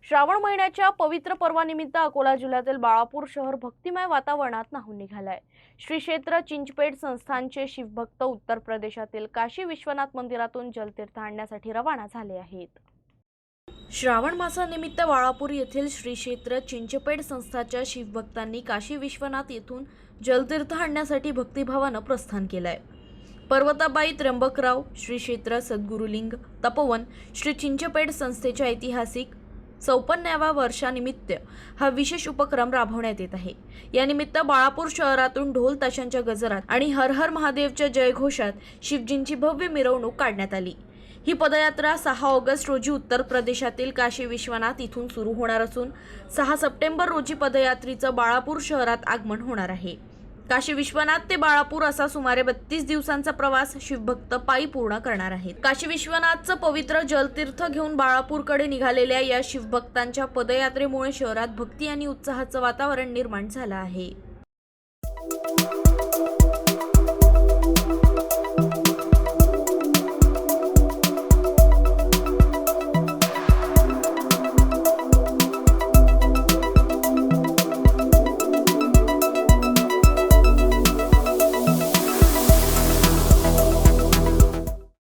श्रावण महिन्याच्या पवित्र पर्वानिमित्त अकोला जिल्ह्यातील बाळापूर शहर भक्तिमय वातावरणात न्हाऊन निघालंय। श्री क्षेत्र चिंचपेठ संस्थानचे शिवभक्त उत्तर प्रदेशातील काशी विश्वनाथ मंदिरातून जलतीर्थ आणण्यासाठी रवाना झाले आहेत। श्रावण मासानिमित्त बाळापूर येथील श्री क्षेत्र चिंचपेठ संस्थाच्या शिवभक्तांनी काशी विश्वनाथ येथून जलतीर्थ आणण्यासाठी भक्तिभावानं प्रस्थान केलंय। पर्वताबाई त्र्यंबकराव श्री क्षेत्र सद्गुरुलिंग तपोवन श्री चिंचपेठ संस्थेच्या ऐतिहासिक 54व्या वर्षानिमित्त हा विशेष उपक्रम राबवण्यात येत आहे। या निमित्त बाळापूर शहरातून ढोल ताशांच्या गजरात आणि हर हर महादेवच्या जयघोषात शिवजींची भव्य मिरवणूक काढण्यात आली। ही पदयात्रा 6 ऑगस्ट रोजी उत्तर प्रदेशातील काशी विश्वनाथ इथून सुरू होणार असून 6 सप्टेंबर रोजी पदयात्रेचं बाळापूर शहरात आगमन होणार आहे। काशी विश्वनाथ ते बाळापूर असा सुमारे 32 दिवसांचा प्रवास शिवभक्त पायी पूर्ण करणार आहेत। काशी विश्वनाथचं पवित्र जलतीर्थ घेऊन बाळापूरकडे निघालेल्या या शिवभक्तांच्या पदयात्रेमुळे शहरात भक्ती आणि उत्साहाचं वातावरण निर्माण झालं आहे।